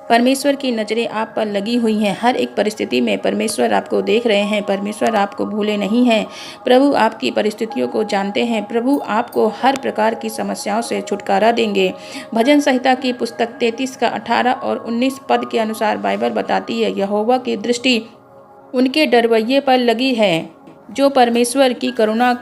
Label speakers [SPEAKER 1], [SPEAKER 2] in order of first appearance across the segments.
[SPEAKER 1] परमेश्वर की नज़रें आप पर लगी हुई हैं। हर एक परिस्थिति में परमेश्वर आपको देख रहे हैं। परमेश्वर आपको भूले नहीं हैं। प्रभु आपकी परिस्थितियों को जानते हैं। प्रभु आपको हर प्रकार की समस्याओं से छुटकारा देंगे। भजन संहिता की पुस्तक 33 का 18 और 19 पद के अनुसार बाइबल बताती है, यहोवा की दृष्टि उनके डरवैये पर लगी है जो परमेश्वर की करुणा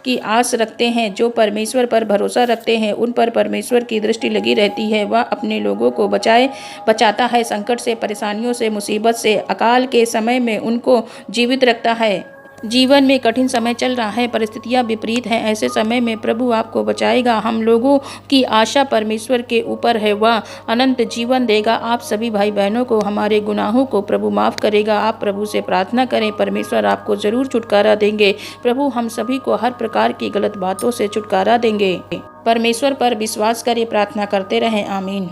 [SPEAKER 1] की आस रखते हैं। जो परमेश्वर पर भरोसा रखते हैं उन पर परमेश्वर की दृष्टि लगी रहती है। वह अपने लोगों को बचाता है, संकट से, परेशानियों से, मुसीबत से। अकाल के समय में उनको जीवित रखता है। जीवन में कठिन समय चल रहा है, परिस्थितियां विपरीत हैं, ऐसे समय में प्रभु आपको बचाएगा। हम लोगों की आशा परमेश्वर के ऊपर है। वह अनंत जीवन देगा। आप सभी भाई बहनों को हमारे गुनाहों को प्रभु माफ़ करेगा। आप प्रभु से प्रार्थना करें, परमेश्वर आपको ज़रूर छुटकारा देंगे। प्रभु हम सभी को हर प्रकार की गलत बातों से छुटकारा देंगे। परमेश्वर पर विश्वास करें, प्रार्थना करते रहें। आमीन।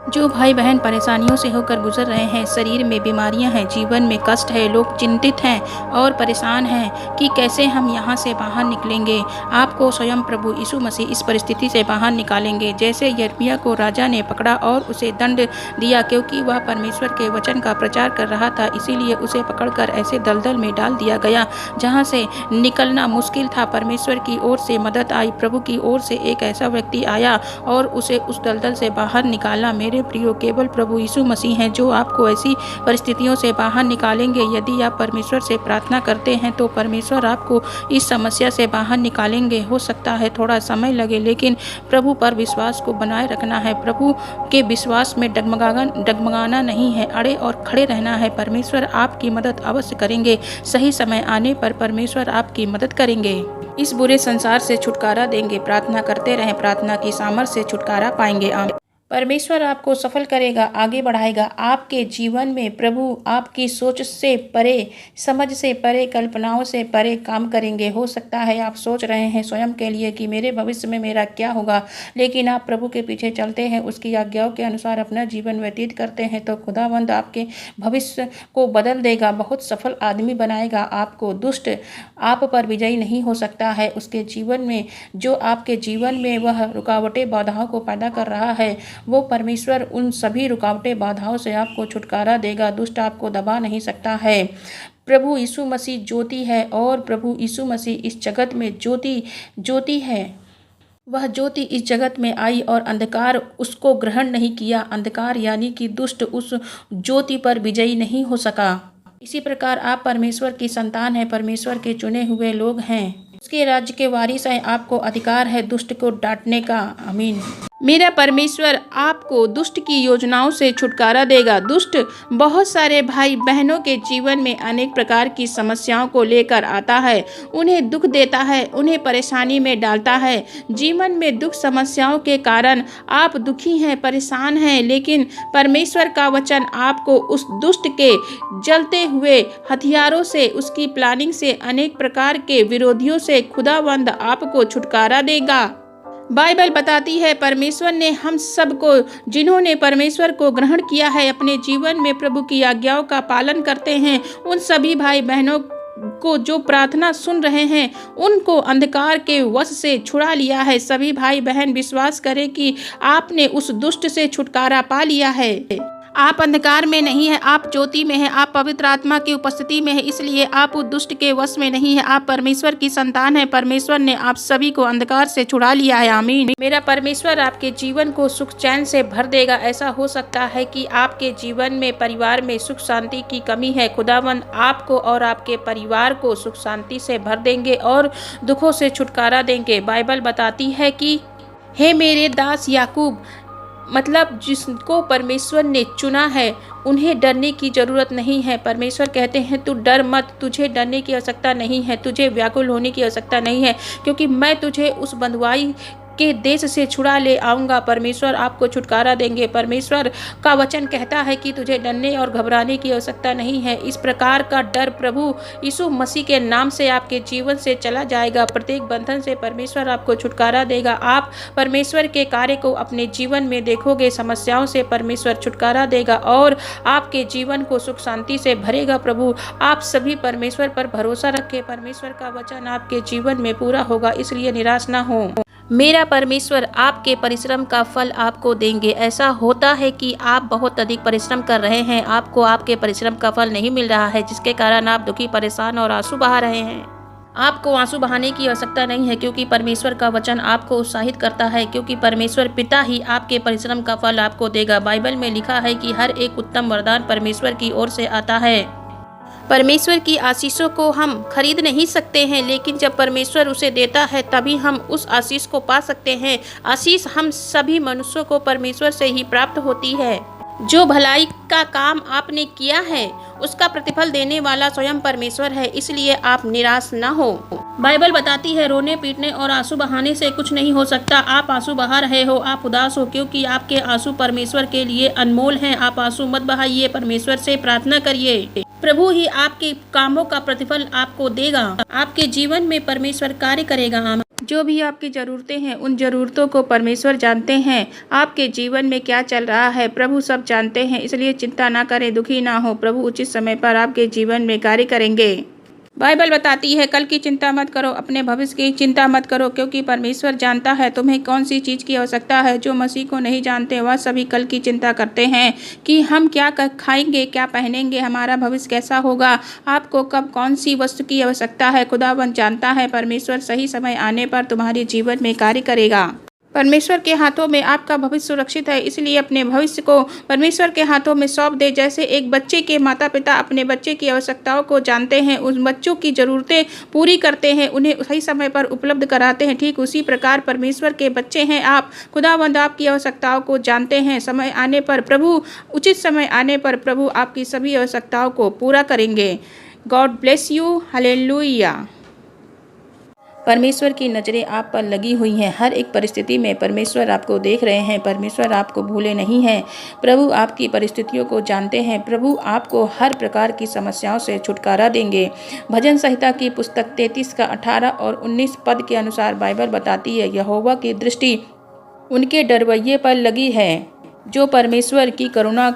[SPEAKER 1] जो भाई बहन परेशानियों से होकर गुजर रहे हैं, शरीर में बीमारियां हैं, जीवन में कष्ट है, लोग चिंतित हैं और परेशान हैं कि कैसे हम यहां से बाहर निकलेंगे, आपको स्वयं प्रभु यीशु मसीह इस परिस्थिति से बाहर निकालेंगे। जैसे यिर्मयाह को राजा ने पकड़ा और उसे दंड दिया क्योंकि वह परमेश्वर के वचन का प्रचार कर रहा था, इसीलिए उसे पकड़कर ऐसे दलदल में डाल दिया गया जहाँ से निकलना मुश्किल था। परमेश्वर की ओर से मदद आई। प्रभु की ओर से एक ऐसा व्यक्ति आया और उसे उस दलदल से बाहर निकाला। मेरे प्रियो, केवल प्रभु यीशु मसीह हैं जो आपको ऐसी परिस्थितियों से बाहर निकालेंगे। यदि आप परमेश्वर से प्रार्थना करते हैं तो परमेश्वर आपको इस समस्या से बाहर निकालेंगे। हो सकता है थोड़ा समय लगे, लेकिन प्रभु पर विश्वास को बनाए रखना है। प्रभु के विश्वास में डगमगाना नहीं है, अड़े और खड़े रहना है। परमेश्वर आपकी मदद अवश्य करेंगे। सही समय आने पर परमेश्वर आपकी मदद करेंगे, इस बुरे संसार से छुटकारा देंगे। प्रार्थना करते रहें, प्रार्थना की सामर्थ्य से छुटकारा पाएंगे। परमेश्वर आपको सफल करेगा, आगे बढ़ाएगा। आपके जीवन में प्रभु आपकी सोच से परे, समझ से परे, कल्पनाओं से परे काम करेंगे। हो सकता है आप सोच रहे हैं स्वयं के लिए कि मेरे भविष्य में मेरा क्या होगा, लेकिन आप प्रभु के पीछे चलते हैं, उसकी आज्ञाओं के अनुसार अपना जीवन व्यतीत करते हैं तो खुदावंद आपके भविष्य को बदल देगा, बहुत सफल आदमी बनाएगा आपको। दुष्ट आप पर विजयी नहीं हो सकता है। उसके जीवन में जो आपके जीवन में वह रुकावटें, बाधाओं को पैदा कर रहा है, वो परमेश्वर उन सभी रुकावटें, बाधाओं से आपको छुटकारा देगा। दुष्ट आपको दबा नहीं सकता है। प्रभु यीशु मसीह ज्योति है और प्रभु यीशु मसीह इस जगत में ज्योति है। वह ज्योति इस जगत में आई और अंधकार उसको ग्रहण नहीं किया। अंधकार यानी कि दुष्ट उस ज्योति पर विजयी नहीं हो सका। इसी प्रकार आप परमेश्वर की संतान हैं, परमेश्वर के चुने हुए लोग हैं, उसके राज्य के वारिस हैं। आपको अधिकार है दुष्ट को डांटने का। आमीन। मेरा परमेश्वर आपको दुष्ट की योजनाओं से छुटकारा देगा। दुष्ट बहुत सारे भाई बहनों के जीवन में अनेक प्रकार की समस्याओं को लेकर आता है, उन्हें दुख देता है, उन्हें परेशानी में डालता है। जीवन में दुख समस्याओं के कारण आप दुखी हैं, परेशान हैं, लेकिन परमेश्वर का वचन आपको उस दुष्ट के जलते हुए हथियारों से, उसकी प्लानिंग से, अनेक प्रकार के विरोधियों से खुदावंद आपको छुटकारा देगा। बाइबल बताती है परमेश्वर ने हम सबको, जिन्होंने परमेश्वर को ग्रहण किया है, अपने जीवन में प्रभु की आज्ञाओं का पालन करते हैं, उन सभी भाई बहनों को जो प्रार्थना सुन रहे हैं, उनको अंधकार के वश से छुड़ा लिया है। सभी भाई बहन विश्वास करें कि आपने उस दुष्ट से छुटकारा पा लिया है। आप अंधकार में नहीं हैं, आप ज्योति में हैं, आप पवित्र आत्मा की उपस्थिति में हैं, इसलिए आप उस दुष्ट के वश में नहीं हैं। आप परमेश्वर की संतान हैं। परमेश्वर ने आप सभी को अंधकार से छुड़ा लिया है। आमीन। मेरा परमेश्वर आपके जीवन को सुख चैन से भर देगा। ऐसा हो सकता है कि आपके जीवन में, परिवार में सुख शांति की कमी है। खुदावंद आपको और आपके परिवार को सुख शांति से भर देंगे और दुखों से छुटकारा देंगे। बाइबल बताती है कि हे मेरे दास याकूब, मतलब जिसको परमेश्वर ने चुना है, उन्हें डरने की ज़रूरत नहीं है। परमेश्वर कहते हैं तू डर मत, तुझे डरने की आवश्यकता नहीं है, तुझे व्याकुल होने की आवश्यकता नहीं है, क्योंकि मैं तुझे उस बंधुआई के देश से छुड़ा ले आऊँगा। परमेश्वर आपको छुटकारा देंगे। परमेश्वर का वचन कहता है कि तुझे डरने और घबराने की आवश्यकता नहीं है। इस प्रकार का डर प्रभु यीशु मसीह के नाम से आपके जीवन से चला जाएगा। प्रत्येक बंधन से परमेश्वर आपको छुटकारा देगा। आप परमेश्वर के कार्य को अपने जीवन में देखोगे। समस्याओं से परमेश्वर छुटकारा देगा और आपके जीवन को सुख शांति से भरेगा। प्रभु आप सभी परमेश्वर पर भरोसा रखें। परमेश्वर का वचन आपके जीवन में पूरा होगा, इसलिए निराश ना हो। मेरा परमेश्वर आपके परिश्रम का फल आपको देंगे। ऐसा होता है कि आप बहुत अधिक परिश्रम कर रहे हैं, आपको आपके परिश्रम का फल नहीं मिल रहा है, जिसके कारण आप दुखी, परेशान और आंसू बहा रहे हैं। आपको आंसू बहाने की आवश्यकता नहीं है, क्योंकि परमेश्वर का वचन आपको उत्साहित करता है, क्योंकि परमेश्वर पिता ही आपके परिश्रम का फल आपको देगा। बाइबल में लिखा है कि हर एक उत्तम वरदान परमेश्वर की ओर से आता है। परमेश्वर की आशीषों को हम खरीद नहीं सकते हैं, लेकिन जब परमेश्वर उसे देता है तभी हम उस आशीष को पा सकते हैं। आशीष हम सभी मनुष्यों को परमेश्वर से ही प्राप्त होती है। जो भलाई का काम आपने किया है उसका प्रतिफल देने वाला स्वयं परमेश्वर है, इसलिए आप निराश ना हो। बाइबल बताती है, रोने, पीटने और आंसू बहाने से कुछ नहीं हो सकता। आप आंसू बहा रहे हो, आप उदास हो, क्योंकि आपके आंसू परमेश्वर के लिए अनमोल हैं। आप आंसू मत बहाइए, परमेश्वर से प्रार्थना करिए। प्रभु ही आपके कामों का प्रतिफल आपको देगा। आपके जीवन में परमेश्वर कार्य करेगा। जो भी आपकी ज़रूरतें हैं, उन ज़रूरतों को परमेश्वर जानते हैं। आपके जीवन में क्या चल रहा है प्रभु सब जानते हैं, इसलिए चिंता ना करें, दुखी ना हो। प्रभु उचित समय पर आपके जीवन में कार्य करेंगे। बाइबल बताती है, कल की चिंता मत करो, अपने भविष्य की चिंता मत करो, क्योंकि परमेश्वर जानता है तुम्हें कौन सी चीज़ की आवश्यकता है। जो मसीह को नहीं जानते वह सभी कल की चिंता करते हैं कि हम क्या खाएंगे, क्या पहनेंगे, हमारा भविष्य कैसा होगा, आपको कब कौन सी वस्तु की आवश्यकता है। खुदावंद जानता है, परमेश्वर सही समय आने पर तुम्हारे जीवन में कार्य करेगा। परमेश्वर के हाथों में आपका भविष्य सुरक्षित है, इसलिए अपने भविष्य को परमेश्वर के हाथों में सौंप दे। जैसे एक बच्चे के माता पिता अपने बच्चे की आवश्यकताओं को जानते हैं, उन बच्चों की ज़रूरतें पूरी करते हैं, उन्हें सही समय पर उपलब्ध कराते हैं, ठीक उसी प्रकार परमेश्वर के बच्चे हैं आप। खुदावंद आपकी आवश्यकताओं को जानते हैं। समय आने पर प्रभु, उचित समय आने पर प्रभु आपकी सभी आवश्यकताओं को पूरा करेंगे। God bless you. हालेलुया। परमेश्वर की नज़रें आप पर लगी हुई हैं। हर एक परिस्थिति में परमेश्वर आपको देख रहे हैं। परमेश्वर आपको भूले नहीं हैं। प्रभु आपकी परिस्थितियों को जानते हैं। प्रभु आपको हर प्रकार की समस्याओं से छुटकारा देंगे। भजन संहिता की पुस्तक 33 का 18 और 19 पद के अनुसार बाइबल बताती है, यहोवा की दृष्टि उनके डरवैये पर लगी है जो परमेश्वर की करुणा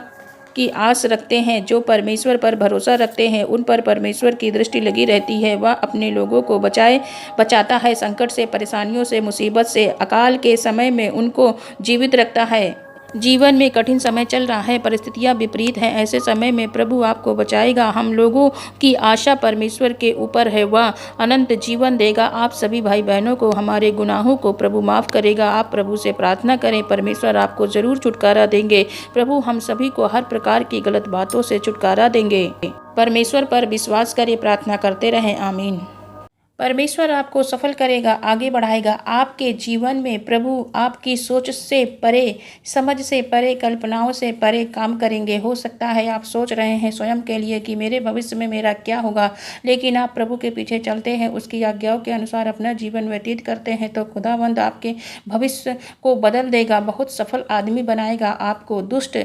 [SPEAKER 1] की आस रखते हैं। जो परमेश्वर पर भरोसा रखते हैं उन पर परमेश्वर की दृष्टि लगी रहती है। वह अपने लोगों को बचाता है, संकट से, परेशानियों से, मुसीबत से, अकाल के समय में उनको जीवित रखता है। जीवन में कठिन समय चल रहा है, परिस्थितियां विपरीत हैं, ऐसे समय में प्रभु आपको बचाएगा। हम लोगों की आशा परमेश्वर के ऊपर है, वह अनंत जीवन देगा। आप सभी भाई बहनों को हमारे गुनाहों को प्रभु माफ़ करेगा। आप प्रभु से प्रार्थना करें, परमेश्वर आपको ज़रूर छुटकारा देंगे। प्रभु हम सभी को हर प्रकार की गलत बातों से छुटकारा देंगे। परमेश्वर पर विश्वास करें, प्रार्थना करते रहें। आमीन। परमेश्वर आपको सफल करेगा, आगे बढ़ाएगा। आपके जीवन में प्रभु आपकी सोच से परे, समझ से परे, कल्पनाओं से परे काम करेंगे। हो सकता है आप सोच रहे हैं स्वयं के लिए कि मेरे भविष्य में मेरा क्या होगा, लेकिन आप प्रभु के पीछे चलते हैं, उसकी आज्ञाओं के अनुसार अपना जीवन व्यतीत करते हैं तो खुदावंद आपके भविष्य को बदल देगा, बहुत सफल आदमी बनाएगा आपको। दुष्ट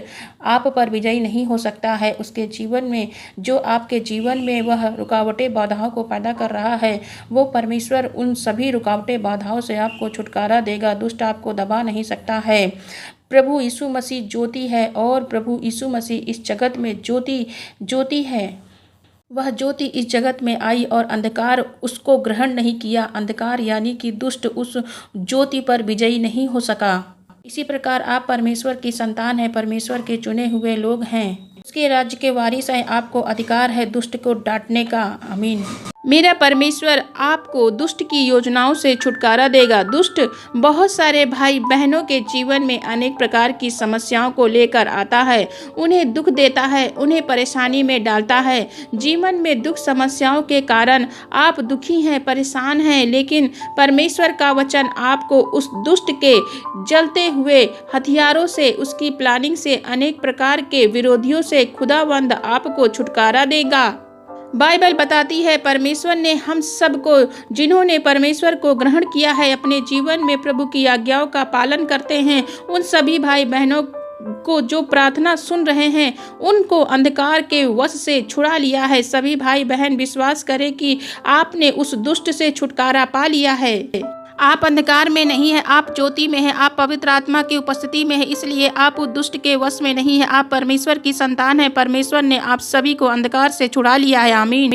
[SPEAKER 1] आप पर विजयी नहीं हो सकता है। उसके जीवन में जो आपके जीवन में वह रुकावटें, बाधाओं को पैदा कर रहा है, वो परमेश्वर उन सभी रुकावटें, बाधाओं से आपको छुटकारा देगा। दुष्ट आपको दबा नहीं सकता है। प्रभु यीशु मसीह ज्योति है और प्रभु यीशु मसीह इस जगत में ज्योति है। वह ज्योति इस जगत में आई और अंधकार उसको ग्रहण नहीं किया। अंधकार यानी कि दुष्ट उस ज्योति पर विजयी नहीं हो सका। इसी प्रकार आप परमेश्वर की संतान हैं, परमेश्वर के चुने हुए लोग हैं, उसके राज्य के वारिस हैं। आपको अधिकार है दुष्ट को डांटने का। आमीन। मेरा परमेश्वर आपको दुष्ट की योजनाओं से छुटकारा देगा। दुष्ट बहुत सारे भाई बहनों के जीवन में अनेक प्रकार की समस्याओं को लेकर आता है, उन्हें दुख देता है, उन्हें परेशानी में डालता है। जीवन में दुख समस्याओं के कारण आप दुखी हैं, परेशान हैं, लेकिन परमेश्वर का वचन आपको उस दुष्ट के जलते हुए हथियारों से, उसकी प्लानिंग से, अनेक प्रकार के विरोधियों से खुदावंद आपको छुटकारा देगा। बाइबल बताती है, परमेश्वर ने हम सबको, जिन्होंने परमेश्वर को ग्रहण किया है, अपने जीवन में प्रभु की आज्ञाओं का पालन करते हैं, उन सभी भाई बहनों को जो प्रार्थना सुन रहे हैं, उनको अंधकार के वश से छुड़ा लिया है। सभी भाई बहन विश्वास करें कि आपने उस दुष्ट से छुटकारा पा लिया है। आप अंधकार में नहीं है, आप ज्योति में है, आप पवित्र आत्मा की उपस्थिति में है, इसलिए आप उस दुष्ट के वश में नहीं है। आप परमेश्वर की संतान है। परमेश्वर ने आप सभी को अंधकार से छुड़ा लिया है। आमीन।